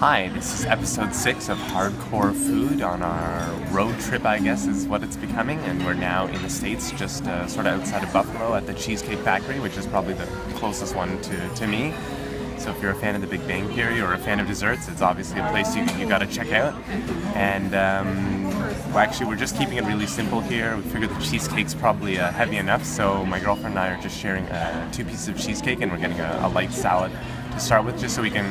Hi, this is episode 6 of Hardcore Food on our road trip, I guess is what it's becoming, and we're now in the States, just sort of outside of Buffalo at the Cheesecake Factory, which is probably the closest one to me. So if you're a fan of The Big Bang Theory or a fan of desserts, it's obviously a place you gotta check out. And well, actually, we're just keeping it really simple here. We figured the cheesecake's probably heavy enough, so my girlfriend and I are just sharing 2 pieces of cheesecake, and we're getting a light salad to start with, just so we can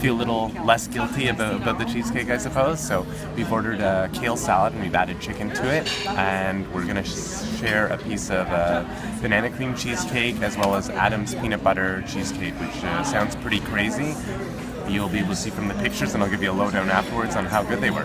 feel a little less guilty about the cheesecake, I suppose. So we've ordered a kale salad and we've added chicken to it, and we're gonna share a piece of banana cream cheesecake as well as Adam's peanut butter cheesecake, which sounds pretty crazy. You'll be able to see from the pictures, and I'll give you a lowdown afterwards on how good they were.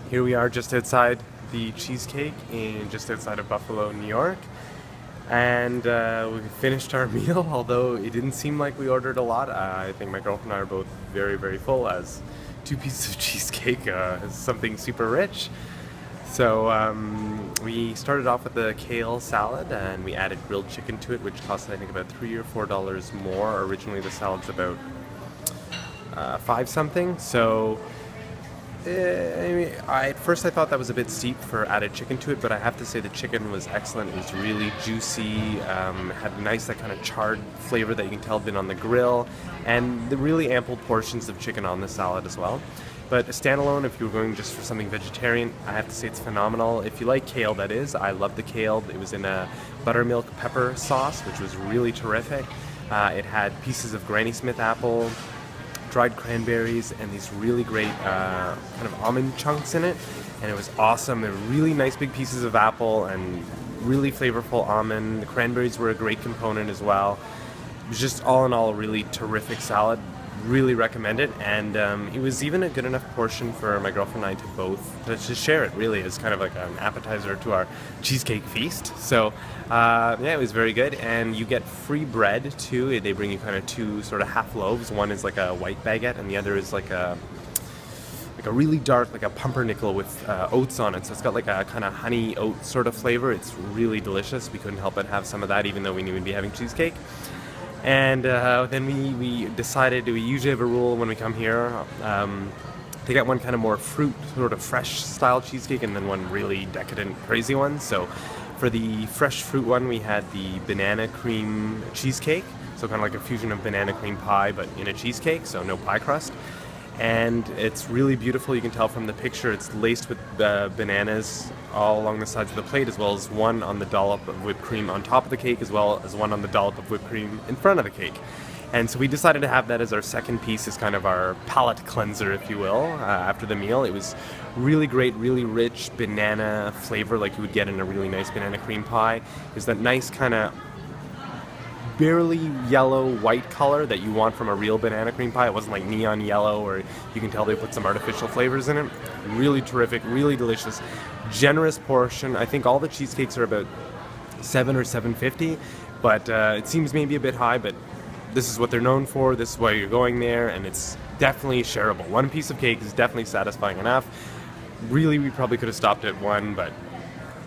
Here we are just outside the cheesecake just outside of Buffalo, New York. And we finished our meal, although it didn't seem like we ordered a lot. I think my girlfriend and I are both very, very full, as 2 pieces of cheesecake is something super rich. So we started off with the kale salad, and we added grilled chicken to it, which cost I think about $3 or $4 more. Originally the salad's about 5 something. So at first I thought that was a bit steep for added chicken to it, but I have to say the chicken was excellent. It was really juicy, had a nice that kind of charred flavor that you can tell had been on the grill, and the really ample portions of chicken on the salad as well. But a standalone, if you were going just for something vegetarian, I have to say it's phenomenal. If you like kale, that is. I love the kale. It was in a buttermilk pepper sauce, which was really terrific. It had pieces of Granny Smith apple, dried cranberries, and these really great kind of almond chunks in it, and it was awesome. They were really nice big pieces of apple and really flavorful almond. The cranberries were a great component as well. It was just all in all a really terrific salad. Really recommend it, and it was even a good enough portion for my girlfriend and I to both share it, really, as kind of like an appetizer to our cheesecake feast. So yeah, it was very good, and you get free bread too. They bring you kind of 2 sort of half loaves. One is like a white baguette, and the other is like a really dark, like a pumpernickel with oats on it. So it's got like a kind of honey oat sort of flavor. It's really delicious. We couldn't help but have some of that, even though we knew we'd be having cheesecake. And then we decided, we usually have a rule when we come here, to get one kind of more fruit, sort of fresh style cheesecake, and then one really decadent, crazy one. So for the fresh fruit one, we had the banana cream cheesecake, so kind of like a fusion of banana cream pie, but in a cheesecake, so no pie crust. And it's really beautiful. You can tell from the picture it's laced with bananas all along the sides of the plate, as well as one on the dollop of whipped cream on top of the cake, as well as one on the dollop of whipped cream in front of the cake. And so we decided to have that as our second piece, as kind of our palate cleanser, if you will, after the meal. It was really great, really rich banana flavor, like you would get in a really nice banana cream pie. It's that nice kind of barely yellow white color that you want from a real banana cream pie. It wasn't like neon yellow, or you can tell they put some artificial flavors in it. Really terrific, really delicious, generous portion. I think all the cheesecakes are about $7 or $7.50, but it seems maybe a bit high, but this is what they're known for. This is why you're going there, and it's definitely shareable. One piece of cake is definitely satisfying enough. Really, we probably could have stopped at one, but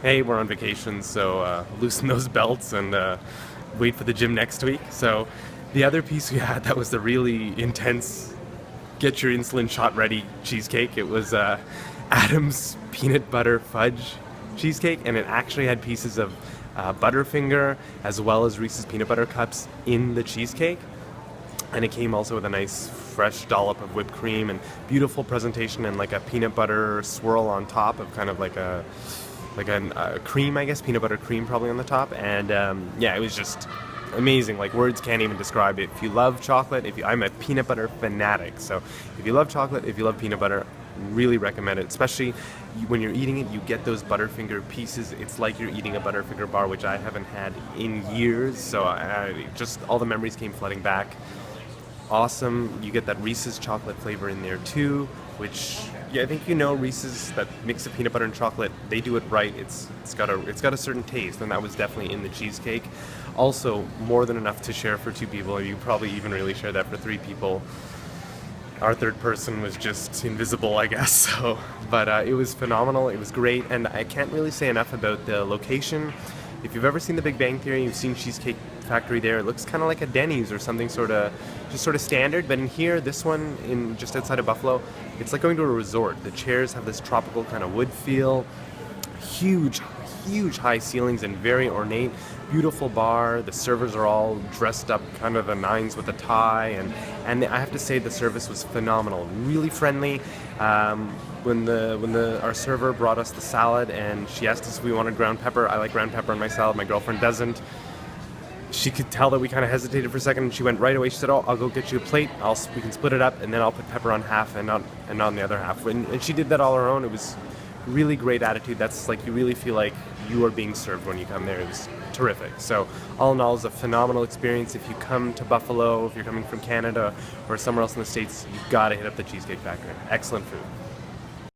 hey, we're on vacation, so loosen those belts and wait for the gym next week. So the other piece we had that was the really intense, get your insulin shot ready cheesecake. It was Adam's peanut butter fudge cheesecake, and it actually had pieces of Butterfinger as well as Reese's peanut butter cups in the cheesecake. And it came also with a nice fresh dollop of whipped cream and beautiful presentation, and like a peanut butter swirl on top of kind of like a cream, I guess, peanut butter cream probably on the top. And yeah, it was just amazing. Like, words can't even describe it. If you love chocolate, I'm a peanut butter fanatic, so if you love chocolate, if you love peanut butter, really recommend it. Especially when you're eating it, you get those Butterfinger pieces. It's like you're eating a Butterfinger bar, which I haven't had in years, so just all the memories came flooding back. awesome. You get that Reese's chocolate flavor in there too, which, yeah, I think you know Reese's, that mix of peanut butter and chocolate, they do it right. It's got a certain taste, and that was definitely in the cheesecake. Also, more than enough to share for two people. You probably even really share that for three people. Our third person was just invisible, I guess. So, but it was phenomenal. It was great, and I can't really say enough about the location. If you've ever seen The Big Bang Theory, you've seen Cheesecake Factory there. It looks kind of like a Denny's or something, sort of standard. But in here, this one, in just outside of Buffalo, it's like going to a resort. The chairs have this tropical kind of wood feel. Huge high ceilings and very ornate. Beautiful bar. The servers are all dressed up kind of the nines with a tie, and I have to say the service was phenomenal. Really friendly. When our server brought us the salad and she asked us if we wanted ground pepper. I like ground pepper in my salad. My girlfriend doesn't. She could tell that we kind of hesitated for a second, and she went right away. She said, "Oh, I'll go get you a plate. We can split it up, and then I'll put pepper on half and not on the other half." And she did that all her own. It was really great attitude. That's like, you really feel like you are being served when you come there. It was terrific. So all in all, it's a phenomenal experience. If you come to Buffalo, if you're coming from Canada or somewhere else in the States, you've got to hit up the Cheesecake Factory. Excellent food.